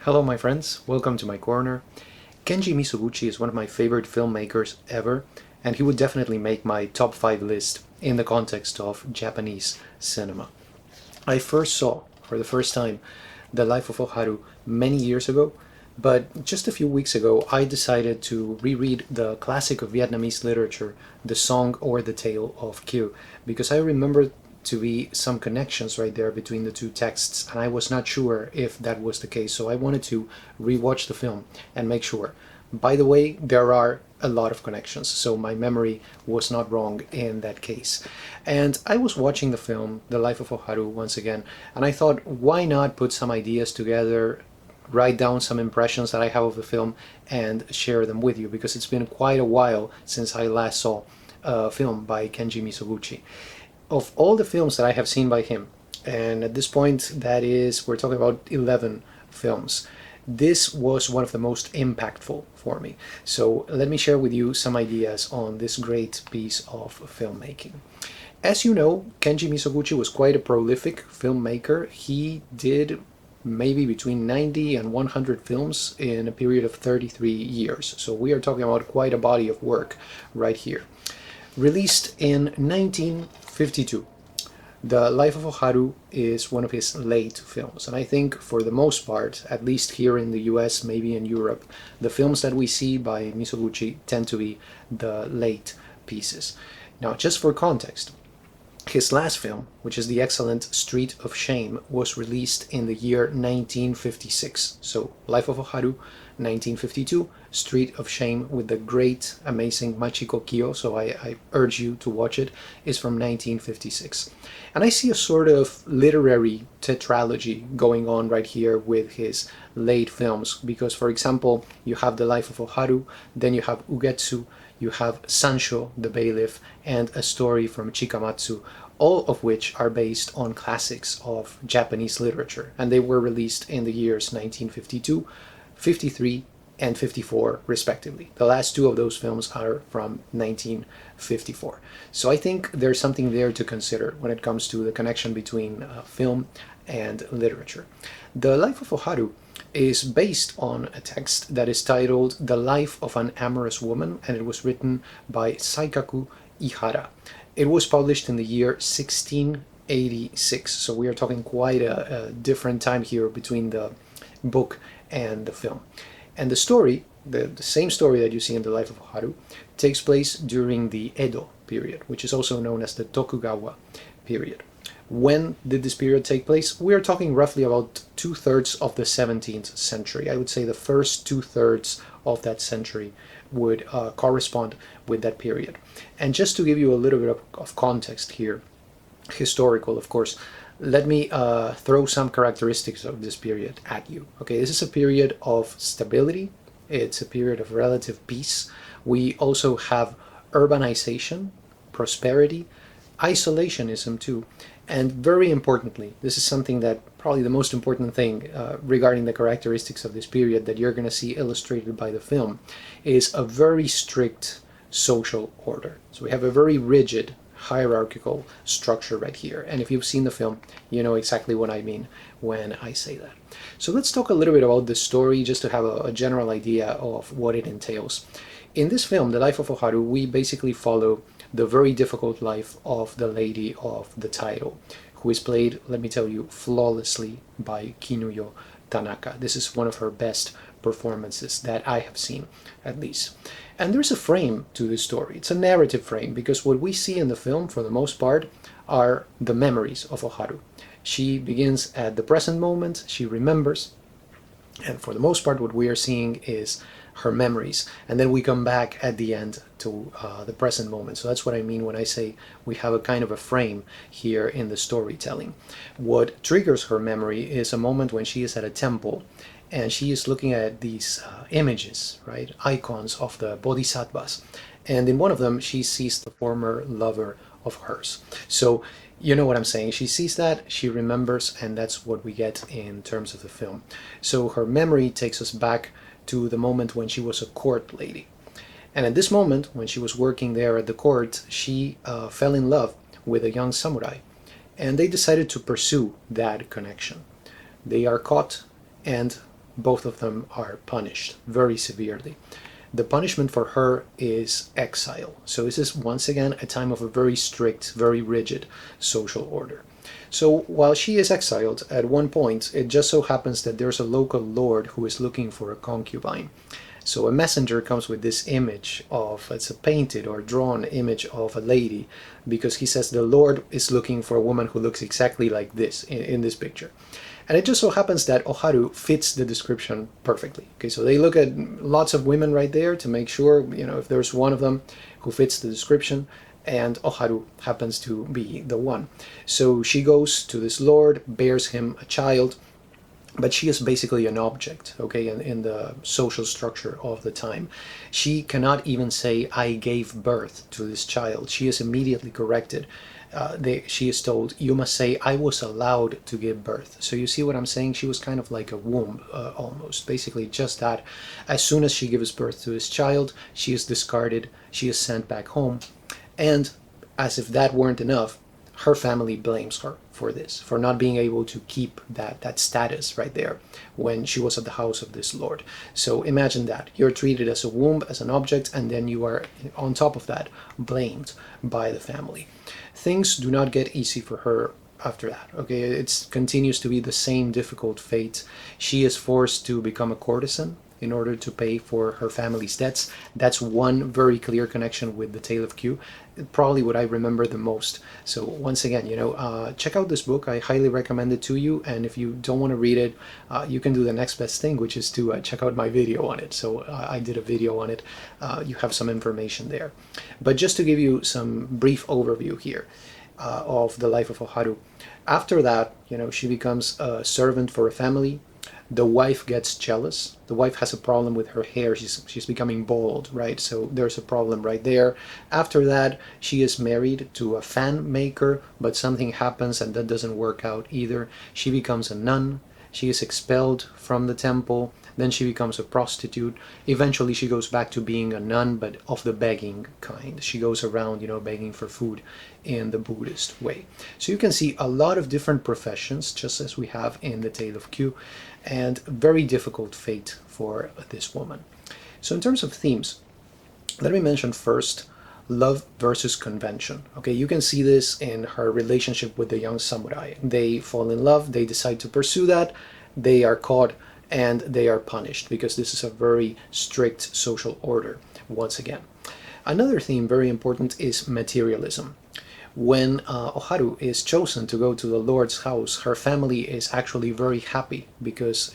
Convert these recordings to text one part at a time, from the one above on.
Hello my friends, welcome to my corner. Kenji Mizoguchi is one of my favorite filmmakers ever, and he would definitely make my top 5 list in the context of Japanese cinema. I first saw, for the first time, The Life of Oharu many years ago, but just a few weeks ago I decided to reread the classic of Vietnamese literature, The Song or the Tale of Kiều, because I remembered to be some connections right there between the two texts, and I was not sure if that was the case, so I wanted to rewatch the film and make sure. By the way, there are a lot of connections, so my memory was not wrong in that case. And I was watching the film, The Life of Oharu, once again, and I thought, why not put some ideas together, write down some impressions that I have of the film, and share them with you, because it's been quite a while since I last saw a film by Kenji Mizoguchi. Of all the films that I have seen by him, and at this point that is, we're talking about 11 films, this was one of the most impactful for me. So let me share with you some ideas on this great piece of filmmaking. As you know, Kenji Mizoguchi was quite a prolific filmmaker. He did maybe between 90 and 100 films in a period of 33 years. So we are talking about quite a body of work right here. Released in 1952, The Life of Oharu is one of his late films, and I think for the most part, at least here in the US, maybe in Europe, the films that we see by Mizoguchi tend to be the late pieces. Now, just for context, his last film, which is the excellent Street of Shame, was released in the year 1956. So, Life of Oharu, 1952, Street of Shame with the great, amazing Machiko Kyo, so I urge you to watch it, is from 1956. And I see a sort of literary tetralogy going on right here with his late films, because, for example, you have The Life of Oharu, then you have Ugetsu, you have Sancho the Bailiff, and A Story from Chikamatsu, all of which are based on classics of Japanese literature, and they were released in the years 1952, 53, and 54 respectively. The last two of those films are from 1954. So I think there's something there to consider when it comes to the connection between film and literature. The Life of Oharu is based on a text that is titled The Life of an Amorous Woman, and it was written by Saikaku Ihara. It was published in the year 1686, so we are talking quite a different time here between the book and the film. And the story, the same story that you see in The Life of Oharu, takes place during the Edo period, which is also known as the Tokugawa period. When did this period take place? We are talking roughly about 2/3 of the 17th century. I would say the first 2/3 of that century would correspond with that period. And just to give you a little bit of context here, historical of course, let me throw some characteristics of this period at you. Okay, this is a period of stability. It's a period of relative peace. We also have urbanization, prosperity, isolationism too, and very importantly, this is something that probably the most important thing regarding the characteristics of this period that you're going to see illustrated by the film is a very strict social order. So we have a very rigid hierarchical structure right here, and if you've seen the film, you know exactly what I mean when I say that. So let's talk a little bit about the story, just to have a general idea of what it entails. In this film, The Life of Oharu, we basically follow the very difficult life of the lady of the title, who is played, let me tell you, flawlessly by Kinuyo Tanaka. This is one of her best performances that I have seen, at least. And there's a frame to this story. It's a narrative frame, because what we see in the film, for the most part, are the memories of Oharu. She begins at the present moment, she remembers, and for the most part what we are seeing is her memories, and then we come back at the end to the present moment. So that's what I mean when I say we have a kind of a frame here in the storytelling. What triggers her memory is a moment when she is at a temple and she is looking at these images, right, icons of the bodhisattvas, and in one of them she sees the former lover of hers. So you know what I'm saying. She sees that, she remembers, and that's what we get in terms of the film. So her memory takes us back to the moment when she was a court lady. And at this moment, when she was working there at the court, she fell in love with a young samurai, and they decided to pursue that connection. They are caught, and both of them are punished very severely. The punishment for her is exile. So this is once again a time of a very strict, very rigid social order. So while she is exiled, at one point it just so happens that there's a local lord who is looking for a concubine. So a messenger comes with this image of, it's a painted or drawn image of a lady, because he says the Lord is looking for a woman who looks exactly like this in this picture. And it just so happens that Oharu fits the description perfectly. Okay, so they look at lots of women right there to make sure, if there's one of them who fits the description, and Oharu happens to be the one. So she goes to this lord, bears him a child, but she is basically an object, okay, in the social structure of the time. She cannot even say, I gave birth to this child. She is immediately corrected. She is told, you must say, I was allowed to give birth. So you see what I'm saying? She was kind of like a womb, almost. Basically just that. As soon as she gives birth to this child, she is discarded. She is sent back home. And as if that weren't enough, her family blames her for this, for not being able to keep that status right there when she was at the house of this lord. So imagine that. You're treated as a womb, as an object, and then you are, on top of that, blamed by the family. Things do not get easy for her after that. Okay, it continues to be the same difficult fate. She is forced to become a courtesan in order to pay for her family's debts. That's one very clear connection with the Tale of Kiều, probably what I remember the most. So once again, check out this book. I highly recommend it to you, and if you don't want to read it, you can do the next best thing, which is to check out my video on it. So I did a video on it. You have some information there. But just to give you some brief overview here of the life of Oharu. After that, she becomes a servant for a family. The wife gets jealous. The wife has a problem with her hair. She's becoming bald, right? So there's a problem right there. After that, she is married to a fan maker, but something happens and that doesn't work out either. She becomes a nun. She is expelled from the temple. Then she becomes a prostitute. Eventually she goes back to being a nun, but of the begging kind. She goes around, begging for food in the Buddhist way. So you can see a lot of different professions, just as we have in the Tale of Kiều, and very difficult fate for this woman. So in terms of themes, let me mention first love versus convention. Okay, you can see this in her relationship with the young samurai. They fall in love, they decide to pursue that, they are caught, and they are punished, because this is a very strict social order, once again. Another theme, very important, is materialism. When Oharu is chosen to go to the Lord's house, her family is actually very happy, because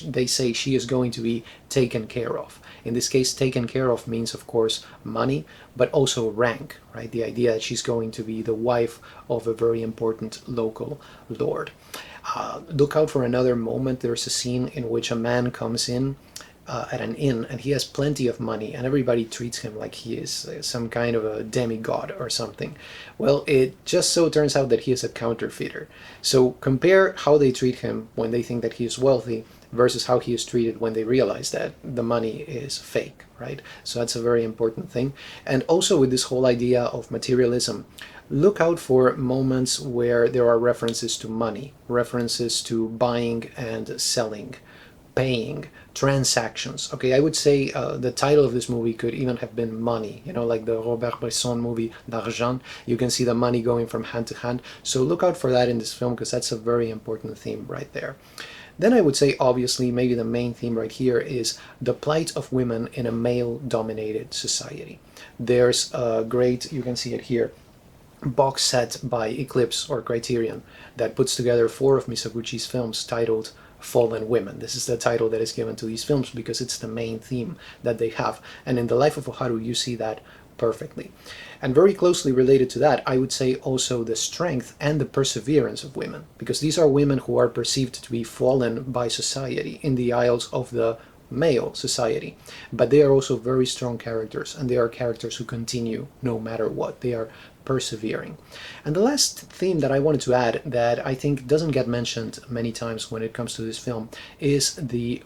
they say she is going to be taken care of. In this case, taken care of means, of course, money, but also rank, right? The idea that she's going to be the wife of a very important local lord. Look out for another moment. There's a scene in which a man comes in at an inn, and he has plenty of money, and everybody treats him like he is some kind of a demigod or something. Well, it just so turns out that he is a counterfeiter. So compare how they treat him when they think that he is wealthy versus how he is treated when they realize that the money is fake, right? So that's a very important thing. And also with this whole idea of materialism, look out for moments where there are references to money, references to buying and selling, paying, transactions. Okay, I would say the title of this movie could even have been Money, like the Robert Bresson movie D'Argent. You can see the money going from hand to hand. So look out for that in this film, because that's a very important theme right there. Then I would say, obviously, maybe the main theme right here is the plight of women in a male-dominated society. There's a great, you can see it here, box set by Eclipse or Criterion that puts together 4 of Mizoguchi's films titled Fallen Women. This is the title that is given to these films because it's the main theme that they have. And in the Life of Oharu, you see that perfectly. And very closely related to that, I would say also the strength and the perseverance of women, because these are women who are perceived to be fallen by society in the aisles of the male society, but they are also very strong characters, and they are characters who continue no matter what. They are persevering. And the last theme that I wanted to add, that I think doesn't get mentioned many times when it comes to this film, is the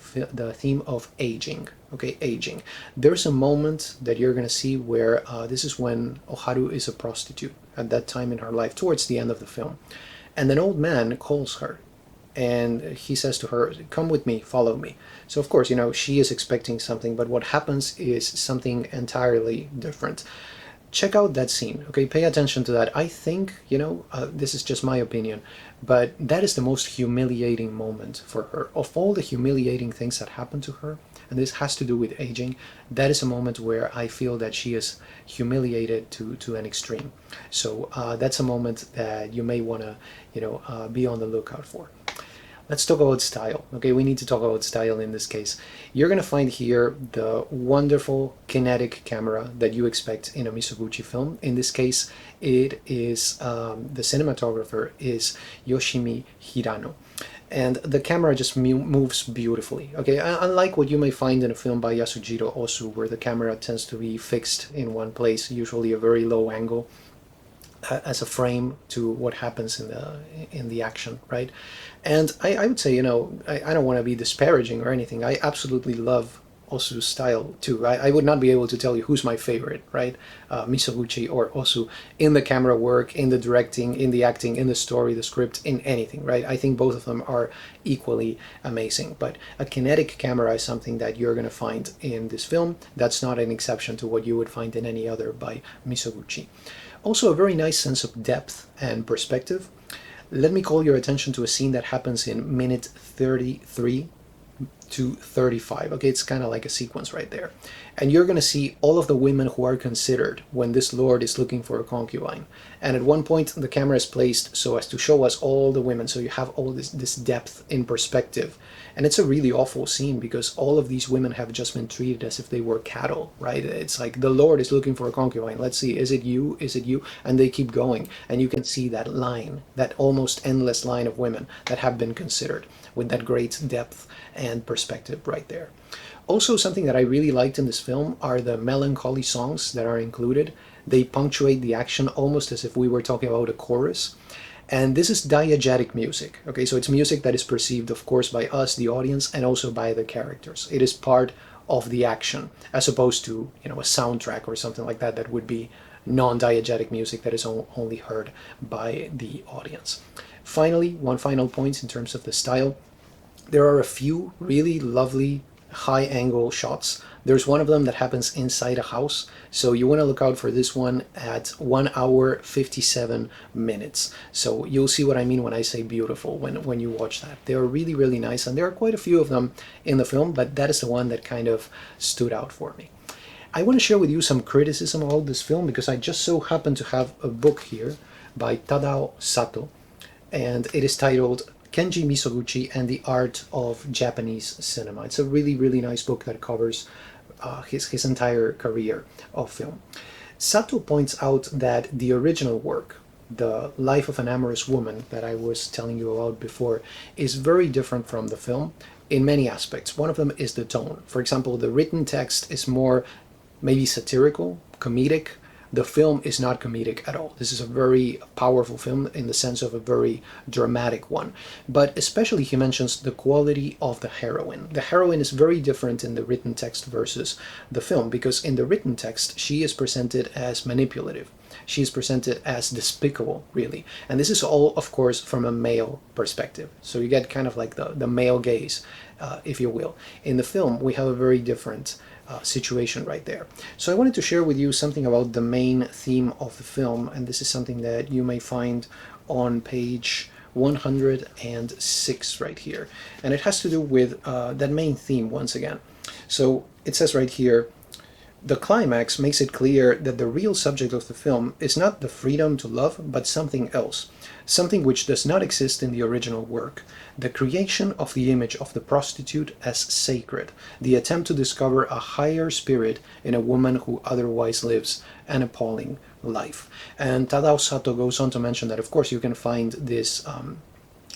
theme of aging. Okay, aging. There's a moment that you're going to see where this is when Oharu is a prostitute at that time in her life, towards the end of the film, and an old man calls her and he says to her, come with me, follow me. So of course, she is expecting something, but what happens is something entirely different. Check out that scene, okay? Pay attention to that. I think, this is just my opinion, but that is the most humiliating moment for her. Of all the humiliating things that happen to her, and this has to do with aging, that is a moment where I feel that she is humiliated to an extreme. So that's a moment that you may want to, be on the lookout for. Let's talk about style. Okay, we need to talk about style in this case. You're going to find here the wonderful kinetic camera that you expect in a Mizoguchi film. In this case, it is the cinematographer is Yoshimi Hirano. And the camera just moves beautifully. Okay, unlike what you may find in a film by Yasujiro Ozu, where the camera tends to be fixed in one place, usually a very low angle, as a frame to what happens in the action, right? And I would say, I don't want to be disparaging or anything. I absolutely love Osu's style too. I would not be able to tell you who's my favorite, right? Mizoguchi or Osu, in the camera work, in the directing, in the acting, in the story, the script, in anything, right? I think both of them are equally amazing. But a kinetic camera is something that you're going to find in this film. That's not an exception to what you would find in any other by Mizoguchi. Also, a very nice sense of depth and perspective. Let me call your attention to a scene that happens in minute 33 to 35. Okay, it's kind of like a sequence right there. And you're going to see all of the women who are considered when this lord is looking for a concubine. And at one point, the camera is placed so as to show us all the women. So you have all this depth in perspective. And it's a really awful scene because all of these women have just been treated as if they were cattle, right? It's like the lord is looking for a concubine. Let's see, is it you? Is it you? And they keep going. And you can see that line, that almost endless line of women that have been considered with that great depth and perspective right there. Also, something that I really liked in this film are the melancholy songs that are included. They punctuate the action almost as if we were talking about a chorus. And this is diegetic music, okay? So it's music that is perceived, of course, by us, the audience, and also by the characters. It is part of the action, as opposed to, a soundtrack or something like that that would be non-diegetic music that is only heard by the audience. Finally, one final point in terms of the style. There are a few really lovely high-angle shots. There's one of them that happens inside a house, so you want to look out for this one at 1 hour 57 minutes. So you'll see what I mean when I say beautiful when you watch that. They are really, really nice, and there are quite a few of them in the film, but that is the one that kind of stood out for me. I want to share with you some criticism about this film because I just so happen to have a book here by Tadao Sato, and it is titled Kenji Mizoguchi and the Art of Japanese Cinema. It's a really, really nice book that covers his entire career of film. Sato points out that the original work, The Life of an Amorous Woman, that I was telling you about before, is very different from the film in many aspects. One of them is the tone. For example, the written text is more maybe satirical, comedic. The film is not comedic at all. This is a very powerful film in the sense of a very dramatic one. But especially he mentions the quality of the heroine. The heroine is very different in the written text versus the film, because in the written text she is presented as manipulative. She is presented as despicable, really. And this is all, of course, from a male perspective. So you get kind of like the male gaze, if you will. In the film, we have a very different situation right there. So I wanted to share with you something about the main theme of the film, and this is something that you may find on page 106 right here. And it has to do with that main theme once again. So it says right here, the climax makes it clear that the real subject of the film is not the freedom to love, but something else, something which does not exist in the original work, the creation of the image of the prostitute as sacred, the attempt to discover a higher spirit in a woman who otherwise lives an appalling life. And Tadao Sato goes on to mention that, of course, you can find this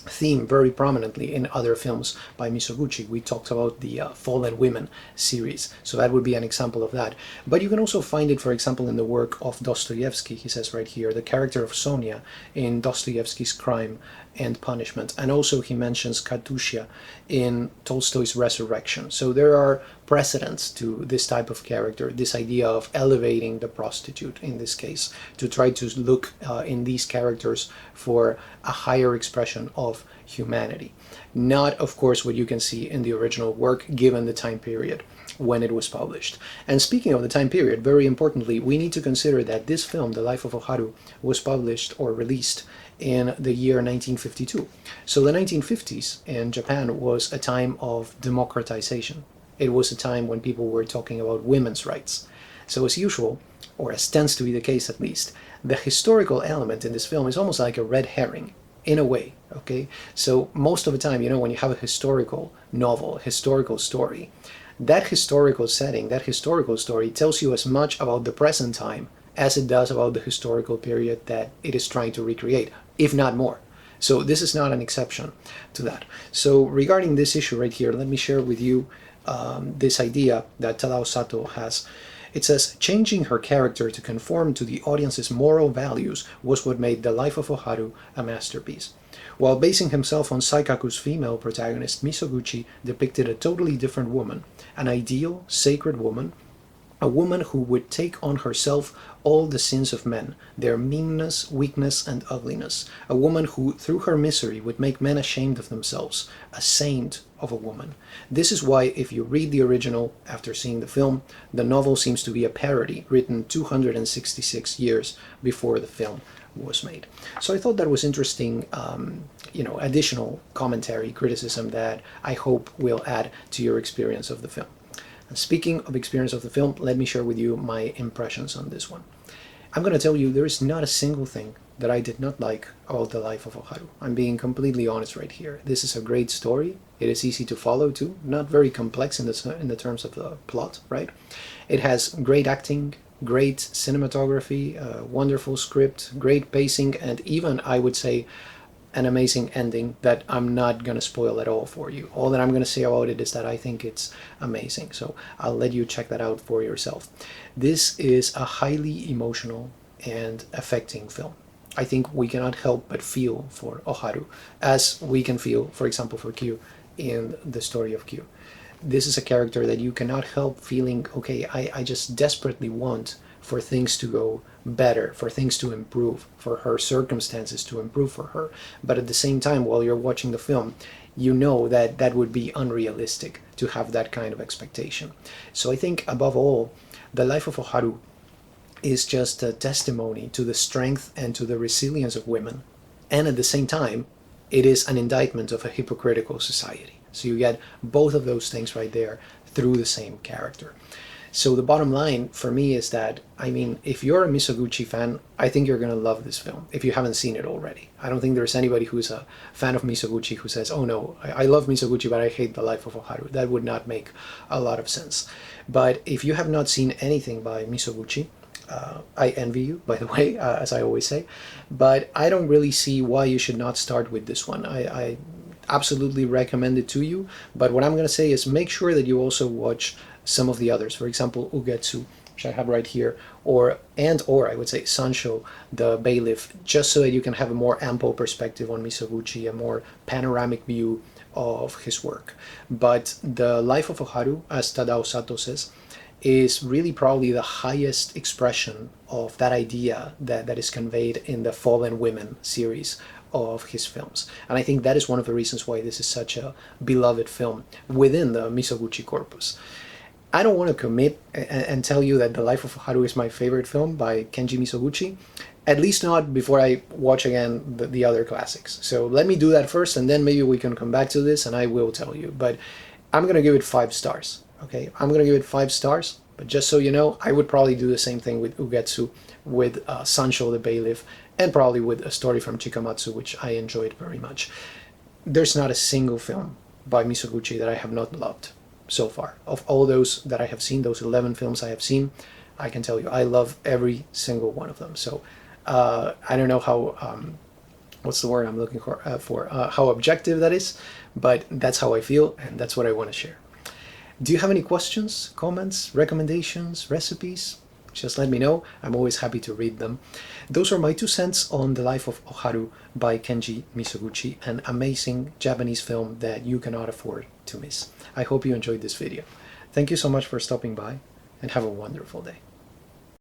theme very prominently in other films by Mizoguchi. We talked about the Fallen Women series, so that would be an example of that. But you can also find it, for example, in the work of Dostoevsky. He says right here, the character of Sonia in Dostoevsky's Crime and punishment. And also he mentions Katusha in Tolstoy's Resurrection. So there are precedents to this type of character, this idea of elevating the prostitute in this case, to try to look in these characters for a higher expression of humanity. Not, of course, what you can see in the original work, given the time period when it was published. And speaking of the time period, very importantly, we need to consider that this film, The Life of Oharu, was published or released in the year 1952. So the 1950s in Japan was a time of democratization. It was a time when people were talking about women's rights. So as usual, or as tends to be the case at least, the historical element in this film is almost like a red herring, in a way, okay? So most of the time, when you have a historical novel, a historical story, that historical setting, that historical story tells you as much about the present time as it does about the historical period that it is trying to recreate, if not more. So this is not an exception to that. So regarding this issue right here, let me share with you this idea that Tadao Sato has. It says, changing her character to conform to the audience's moral values was what made The Life of Oharu a masterpiece. While basing himself on Saikaku's female protagonist, Mizoguchi depicted a totally different woman, an ideal, sacred woman, a woman who would take on herself all the sins of men, their meanness, weakness, and ugliness, a woman who, through her misery, would make men ashamed of themselves, a saint of a woman. This is why, if you read the original after seeing the film, the novel seems to be a parody written 266 years before the film was made. So I thought that was interesting, additional commentary, criticism that I hope will add to your experience of the film. And speaking of experience of the film, let me share with you my impressions on this one. I'm going to tell you there is not a single thing that I did not like about The Life of Oharu. I'm being completely honest right here. This is a great story. It is easy to follow too, not very complex in the terms of the plot, right? It has great acting, great cinematography, wonderful script, great pacing, and even, I would say, an amazing ending that I'm not going to spoil at all for you. All that I'm going to say about it is that I think it's amazing. So I'll let you check that out for yourself. This is a highly emotional and affecting film. I think we cannot help but feel for Oharu, as we can feel, for example, for Kiều in the story of Kiều. This is a character that you cannot help feeling, okay, I just desperately want for things to go better, for things to improve, for her circumstances to improve for her. But at the same time, while you're watching the film, you know that that would be unrealistic to have that kind of expectation. So I think, above all, The Life of Oharu is just a testimony to the strength and to the resilience of women. And at the same time, it is an indictment of a hypocritical society. So you get both of those things right there through the same character. So the bottom line for me is that, if you're a Mizoguchi fan, I think you're going to love this film, if you haven't seen it already. I don't think there's anybody who's a fan of Mizoguchi who says, oh no, I love Mizoguchi, but I hate The Life of Oharu. That would not make a lot of sense. But if you have not seen anything by Mizoguchi, I envy you, by the way, as I always say, but I don't really see why you should not start with this one. I absolutely recommend it to you, but what I'm going to say is make sure that you also watch some of the others. For example, Ugetsu, which I have right here, or I would say Sancho, the bailiff, just so that you can have a more ample perspective on Mizoguchi, a more panoramic view of his work. But The Life of Oharu, as Tadao Sato says, is really probably the highest expression of that idea that is conveyed in the Fallen Women series of his films. And I think that is one of the reasons why this is such a beloved film within the Mizoguchi corpus. I don't want to commit and tell you that The Life of Oharu is my favorite film by Kenji Mizoguchi, at least not before I watch again the other classics. So let me do that first, and then maybe we can come back to this and I will tell you. But I'm going to give it 5 stars. Okay, I'm going to give it 5 stars, but just so you know, I would probably do the same thing with Ugetsu, with Sancho the Bailiff, and probably with A Story from Chikamatsu, which I enjoyed very much. There's not a single film by Mizoguchi that I have not loved so far. Of all those that I have seen, those 11 films I have seen, I can tell you I love every single one of them. So I don't know how, what's the word I'm looking for, how objective that is, but that's how I feel, and that's what I want to share. Do you have any questions, comments, recommendations, recipes? just let me know. I'm always happy to read them. Those are my 2 cents on The Life of Oharu by Kenji Mizoguchi, an amazing Japanese film that you cannot afford to miss. I hope you enjoyed this video. Thank you so much for stopping by, and have a wonderful day.